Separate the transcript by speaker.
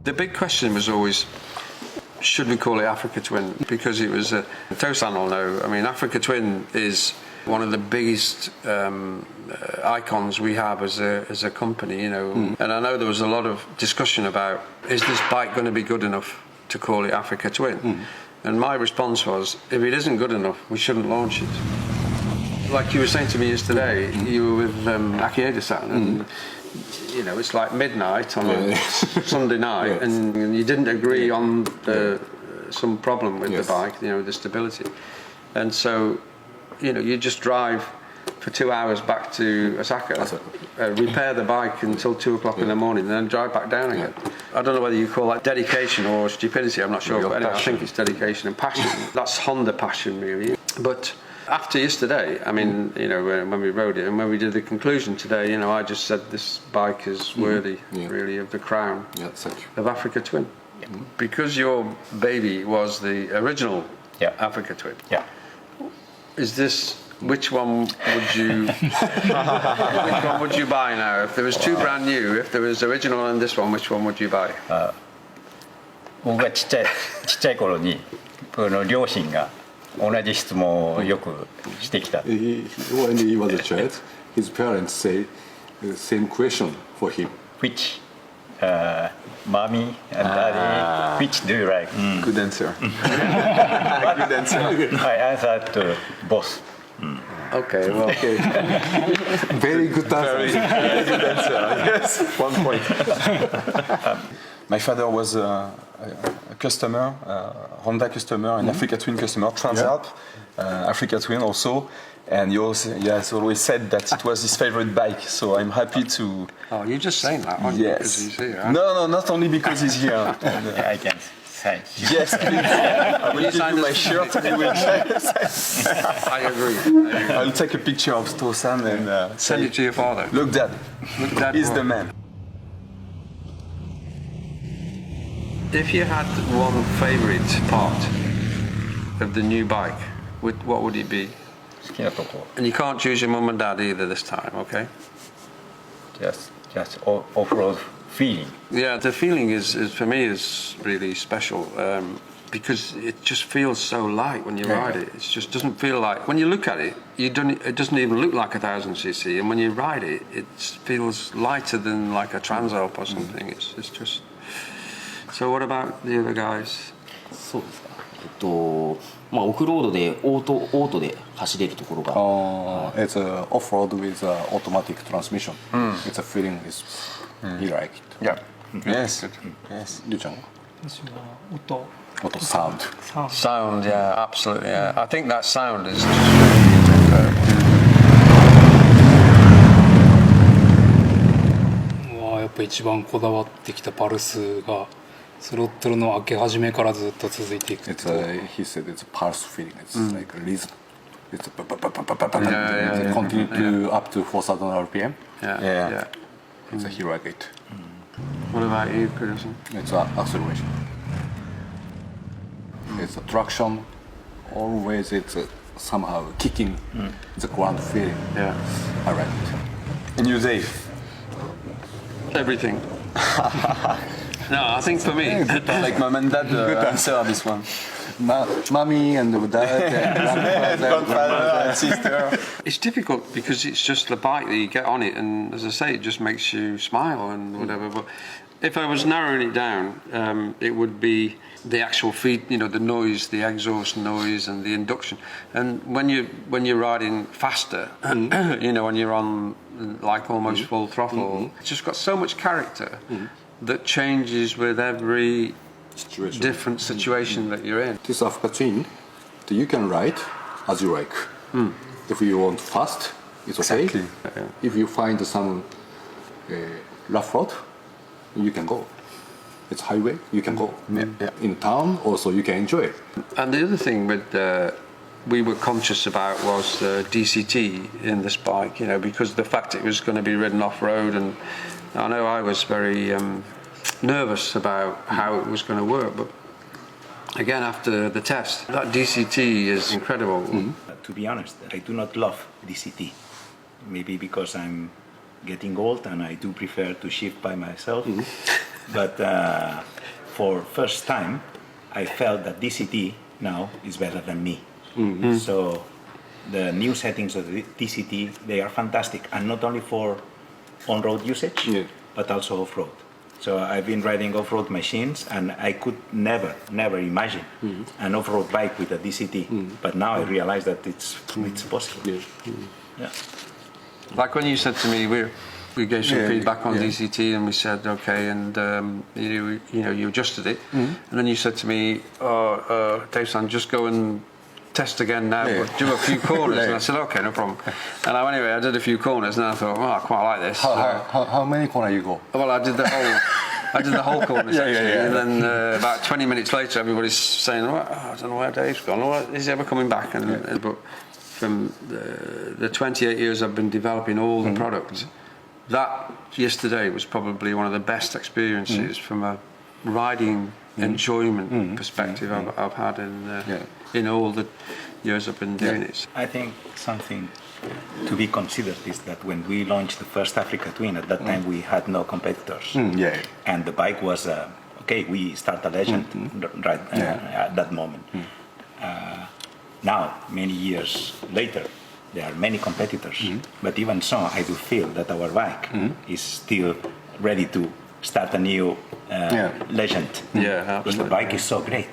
Speaker 1: The big question was always, should we call it Africa Twin? Because it was, Tosan will know, I mean, Africa Twin is one of the biggest icons we have as a company, you know. And I know there was a lot of discussion about, is this bike going to be good enough to call it Africa Twin? And my response was, if it isn't good enough, we shouldn't launch it. Like you were saying to me yesterday, you were with Akieda-san, and you know, it's like midnight on a Sunday night, and you didn't agree on some problem with the bike, you know, the stability. And so, you know, you just drive for 2 hours back to Osaka, repair the bike until 2 o'clock in the morning, and then drive back down again. I don't know whether you call that dedication or stupidity, I'm not sure, but anyway, I think it's dedication and passion. That's Honda passion, really. But after yesterday, I mean, you know, when we rode it and when we did the conclusion today, you know, I just said this bike is worthy, really, of the crown of Africa Twin. Because your baby was the original Africa Twin. Is this, which one would you buy now? If there was two brand new, if there was original and this one, which one would you buy?
Speaker 2: 僕がちっちゃい頃に両親が同じ質問をよくしてきた。
Speaker 3: When he was a child, his parents say the same question for him.
Speaker 2: Which, mommy and daddy, which do you like?
Speaker 4: Good answer. Good answer.
Speaker 2: I answered both.
Speaker 1: Okay, well,
Speaker 3: Very good answer.
Speaker 4: Very good answer. Yes, 1 point. My father was a customer, Honda customer, and Africa Twin customer, Transalp, Africa Twin also. And he has always said that it was his favorite bike, so I'm happy to...
Speaker 1: Oh, you're just saying that, aren't you?
Speaker 4: Yes.
Speaker 1: Because he's here, huh?
Speaker 4: No, not only because he's here.
Speaker 2: I can sign.
Speaker 4: Yes, please. I will give you my shirt and you will
Speaker 1: I agree.
Speaker 4: I'll take a picture of Tosan and
Speaker 1: Send it to your father.
Speaker 4: Look, Dad.
Speaker 1: Look, Dad,
Speaker 4: He's
Speaker 1: what?
Speaker 4: the man.
Speaker 1: If you had one favourite part of the new bike, what would it be?
Speaker 2: 好きなとこ
Speaker 1: And you can't choose your mum and dad either this time, okay?
Speaker 2: just off-road feeling.
Speaker 1: Yeah, the feeling is for me is really special because it just feels so light when you ride it. It just doesn't feel like, when you look at it, it doesn't even look like 1000cc, and when you ride it, it feels lighter than like a Transalp or something. It's just. So what about the other guys?
Speaker 5: そうですか。まあオフロードでオートで走れるところが。
Speaker 3: It's a off-road with automatic transmission. It's a feeling he like it.
Speaker 1: Yeah.
Speaker 4: Yes. Yes.
Speaker 3: りゅうちゃんは
Speaker 6: 私は音
Speaker 3: Auto sound.
Speaker 1: Sound, yeah, absolutely. Yeah. I think that sound is just really
Speaker 6: やっぱ一番こだわってきたパルスがスロットルの開け始めからずっと続いていく。
Speaker 3: It's he said it's a pulse feeling. It's like a rhythm. It's a continue to up to 4,000 RPM.
Speaker 1: Yeah.
Speaker 3: It's a he like it.
Speaker 1: What about you, Peterson?
Speaker 3: It's acceleration. It's a traction. Always it's somehow kicking the ground feeling.
Speaker 1: Yeah.
Speaker 3: I like it.
Speaker 4: And you, Dave?
Speaker 1: Everything. No, I think for me,
Speaker 4: Like mom and dad answer this one.
Speaker 3: Mommy and dad and
Speaker 4: Grandfather and sister.
Speaker 1: it's difficult because it's just the bike that you get on it, and as I say, it just makes you smile and whatever. But if I was narrowing it down, it would be the actual feed, you know, the noise, the exhaust noise, and the induction. And when you're riding faster, you know, when you're on like almost full throttle, it's just got so much character that changes with every different situation that you're in.
Speaker 3: This Africa Twin, you can ride as you like. If you want fast, it's okay.
Speaker 4: Exactly.
Speaker 3: If you find some rough road, you can go. It's highway, you can go. In town, also you can enjoy it.
Speaker 1: And the other thing we were conscious about was DCT in this bike, you know, because of the fact it was going to be ridden off-road, and I know I was very nervous about how it was going to work, but again, after the test, that DCT is incredible.
Speaker 7: To be honest, I do not love DCT. Maybe because I'm getting old and I do prefer to shift by myself. But for first time, I felt that DCT now is better than me. So the new settings of the DCT, they are fantastic, and not only for on-road usage, but also off-road. So I've been riding off-road machines, and I could never imagine an off-road bike with a DCT. But now I realize that it's possible. Yeah.
Speaker 1: Like when you said to me, we gave some feedback on DCT, and we said okay, and you adjusted it, and then you said to me, Dave-san, just go and test again now, but do a few corners. And I said, okay, no problem. And I did a few corners, and I thought, I quite like this.
Speaker 3: How many corners you go?
Speaker 1: Well, I did the whole corner section, and then about 20 minutes later, everybody's saying, I don't know where Dave's gone, is he ever coming back? But from the 28 years I've been developing all the products, that yesterday was probably one of the best experiences from a riding enjoyment perspective I've had in all the years I've been doing it.
Speaker 7: I think something to be considered is that when we launched the first Africa Twin, at that time we had no competitors. And the bike was, we start a legend at that moment. Now, many years later, there are many competitors, but even so, I do feel that our bike is still ready to start a new legend.
Speaker 1: Yeah,
Speaker 7: because the bike is so great.